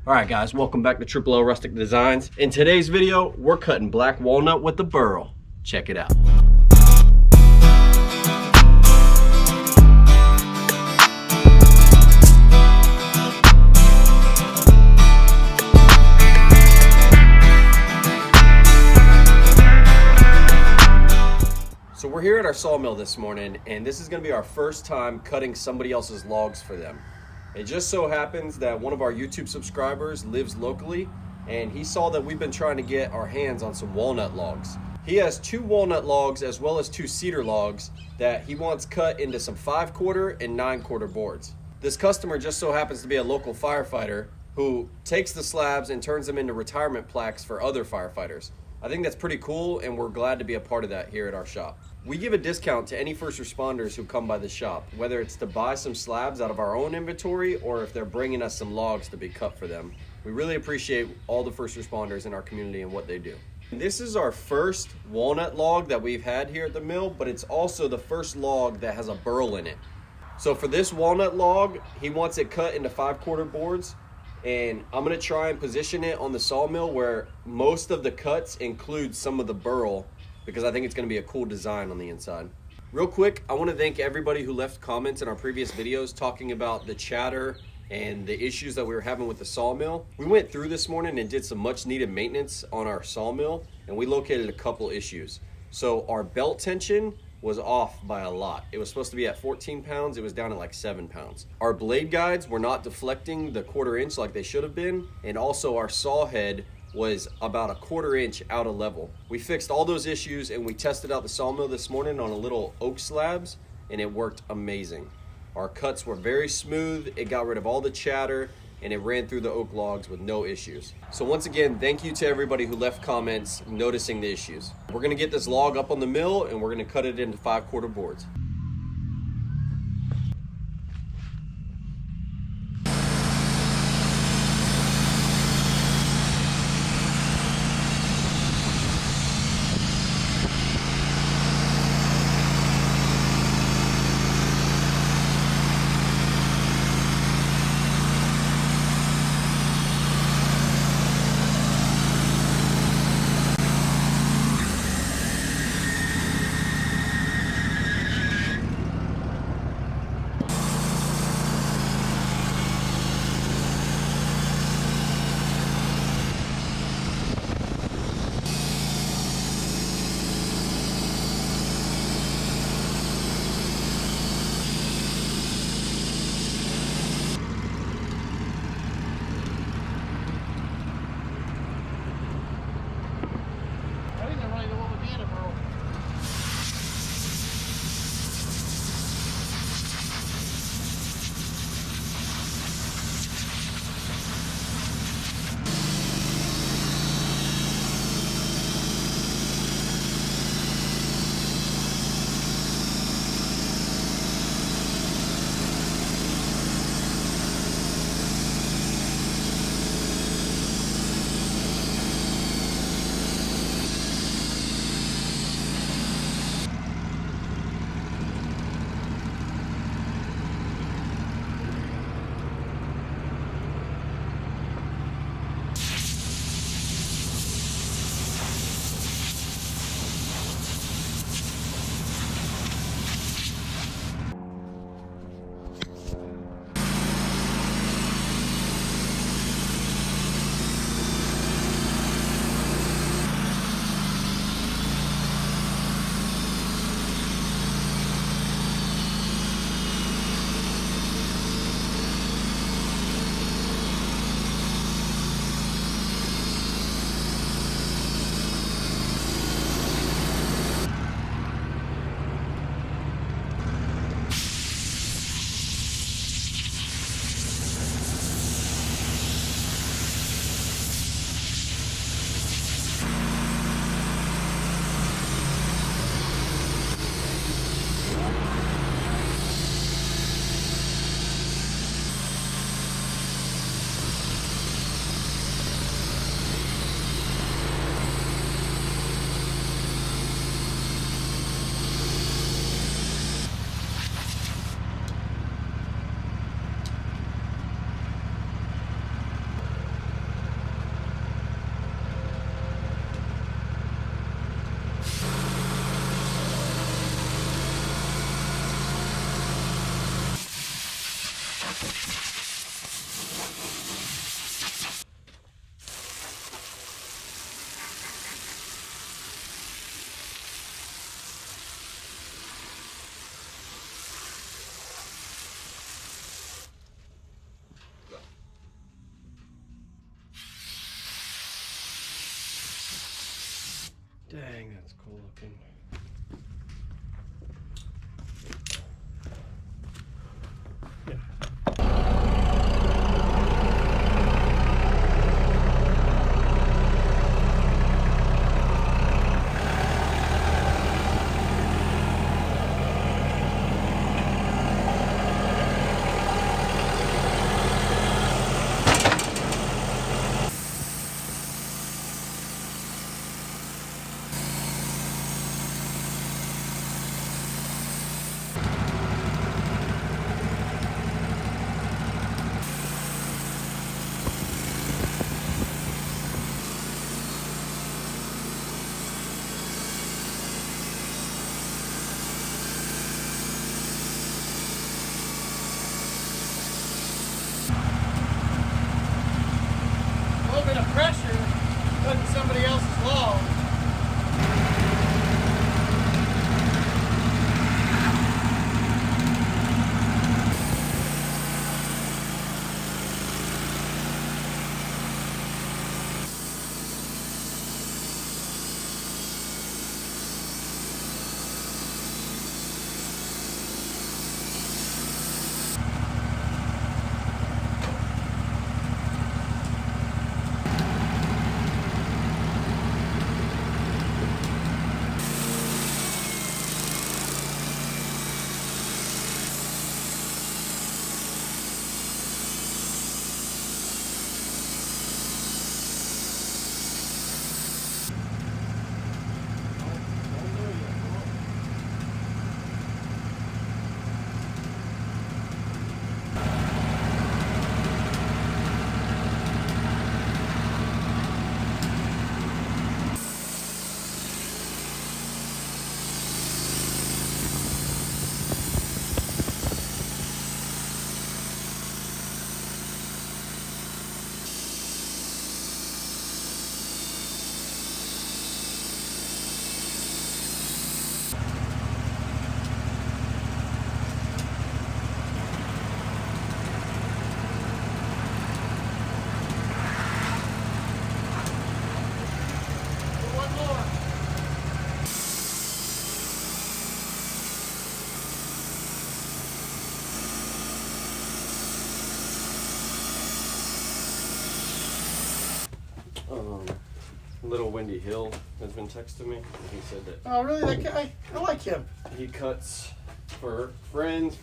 Alright guys, welcome back to TripleLRusticDesigns. In today's video, we're cutting black walnut with the Burl. Check it out. So we're here at our sawmill this morning, and this is going to be our first time cutting somebody else's logs for them. It just so happens that one of our YouTube subscribers lives locally, and he saw that we've been trying to get our hands on some walnut logs. He has 2 walnut logs as well as 2 cedar logs that he wants cut into some 5/4 and 9/4 boards. This customer just so happens to be a local firefighter who takes the slabs and turns them into retirement plaques for other firefighters. I think that's pretty cool, and we're glad to be a part of that here at our shop. We give a discount to any first responders who come by the shop, whether it's to buy some slabs out of our own inventory or if they're bringing us some logs to be cut for them. We really appreciate all the first responders in our community and what they do. This is our first walnut log that we've had here at the mill, but it's also the first log that has a burl in it. So for this walnut log, he wants it cut into 5/4 boards, and I'm gonna try and position it on the sawmill where most of the cuts include some of the burl, because I think it's going to be a cool design on the inside. Real quick, I want to thank everybody who left comments in our previous videos talking about the chatter and the issues that we were having with the sawmill. We went through this morning and did some much needed maintenance on our sawmill, and we located a couple issues. So our belt tension was off by a lot. It was supposed to be at 14 pounds, it was down at like 7 pounds. Our blade guides were not deflecting the 1/4 inch like they should have been, and also our saw head was about a 1/4 inch out of level. We fixed all those issues, and we tested out the sawmill this morning on a little oak slabs, and it worked amazing. Our cuts were very smooth, it got rid of all the chatter, and it ran through the oak logs with no issues. So once again, thank you to everybody who left comments noticing the issues. We're gonna get this log up on the mill, and we're gonna cut it into 5/4 boards. pressure cutting somebody else's log. Little Windy Hill has been texting me. He said that. Oh, really? That guy? I like him. He cuts for friends.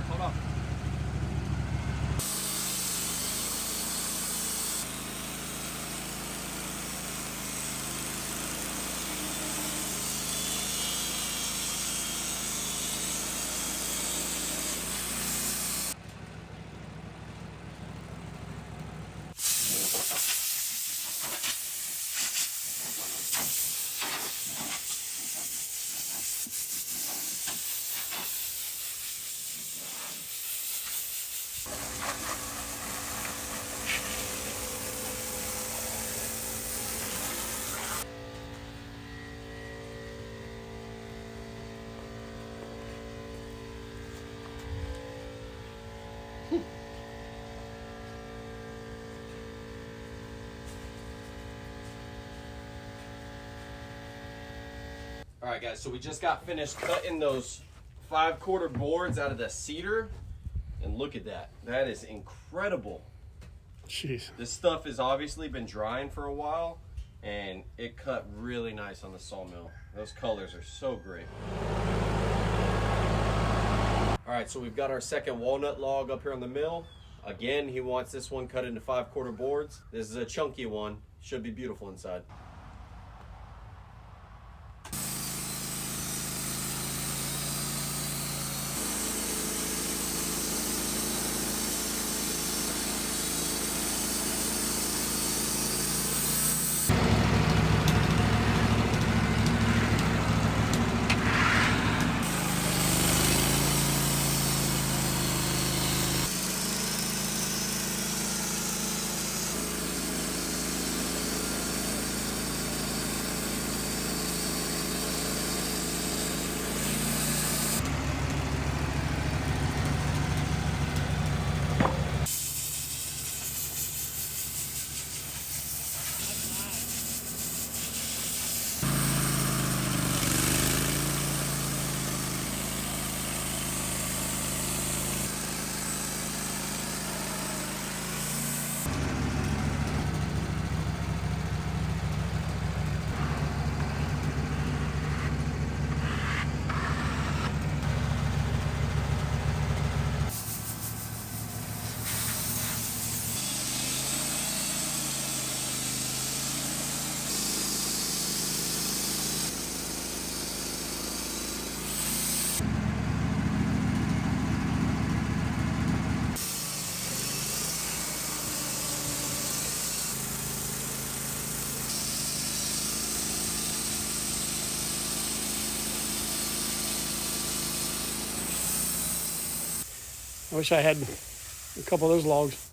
Hold on. All right, guys, so we just got finished cutting those 5/4 boards out of the cedar, and look at that. That is incredible. Jeez. This stuff has obviously been drying for a while, and it cut really nice on the sawmill. Those colors are so great. All right, so we've got our second walnut log up here on the mill. Again, he wants this one cut into 5/4 boards. This is a chunky one. Should be beautiful inside. wish I had a couple of those logs.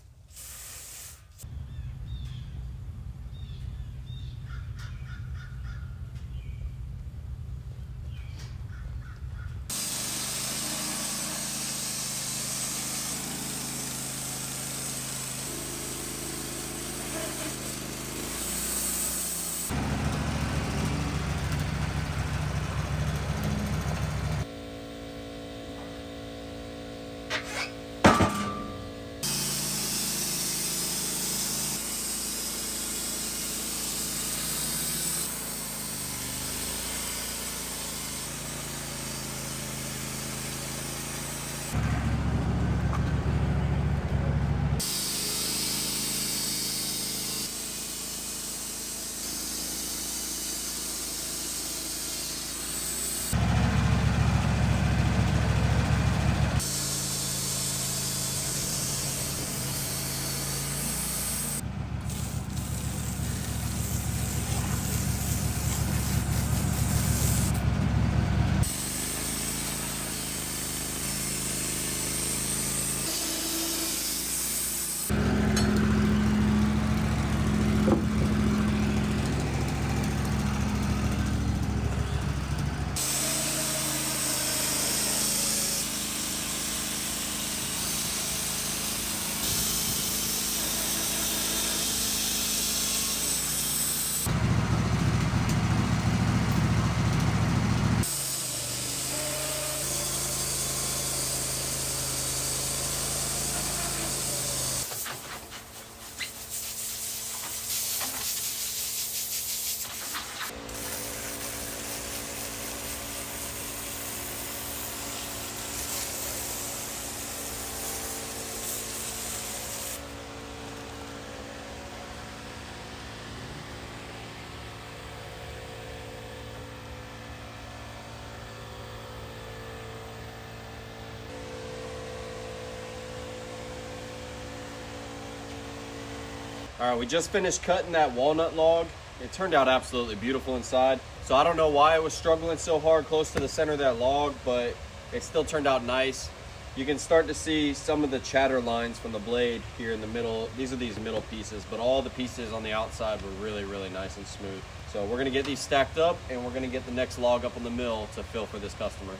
All right, we just finished cutting that walnut log. It turned out absolutely beautiful inside. So I don't know why I was struggling so hard close to the center of that log, but it still turned out nice. You can start to see some of the chatter lines from the blade here in the middle. These are these middle pieces, but all the pieces on the outside were really, really nice and smooth. So we're gonna get these stacked up and we're gonna get the next log up on the mill to fill for this customer.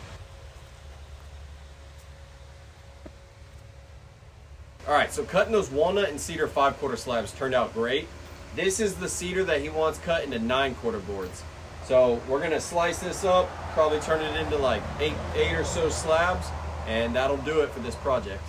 All right, so cutting those walnut and cedar 5/4 slabs turned out great. This is the cedar that he wants cut into 9/4 boards. So we're gonna slice this up, probably turn it into like eight or so slabs, and that'll do it for this project.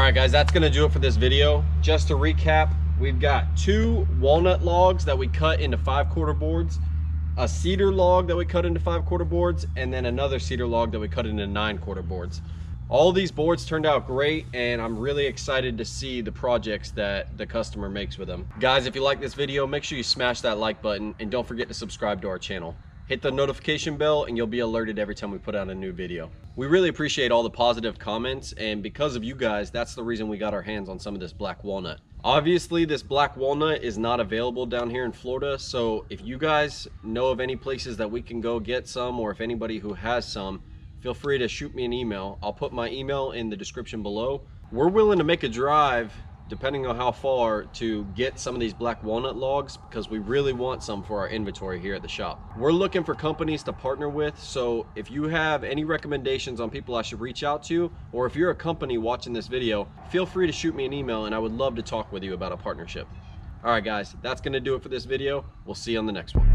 right guys, that's gonna do it for this video. Just to recap, we've got 2 walnut logs that we cut into 5/4 boards, a cedar log that we cut into 5/4 boards, and then another cedar log that we cut into 9/4 boards. All these boards turned out great, and I'm really excited to see the projects that the customer makes with them. Guys, if you like this video, make sure you smash that like button, and don't forget to subscribe to our channel. Hit the notification bell and you'll be alerted every time we put out a new video. We really appreciate all the positive comments, and because of you guys, that's the reason we got our hands on some of this black walnut. Obviously, this black walnut is not available down here in Florida, so if you guys know of any places that we can go get some, or if anybody who has some, feel free to shoot me an email. I'll put my email in the description below. We're willing to make a drive, depending on how far, to get some of these black walnut logs because we really want some for our inventory here at the shop. We're looking for companies to partner with, so if you have any recommendations on people I should reach out to, or if you're a company watching this video, feel free to shoot me an email and I would love to talk with you about a partnership. All right guys, that's gonna do it for this video. We'll see you on the next one.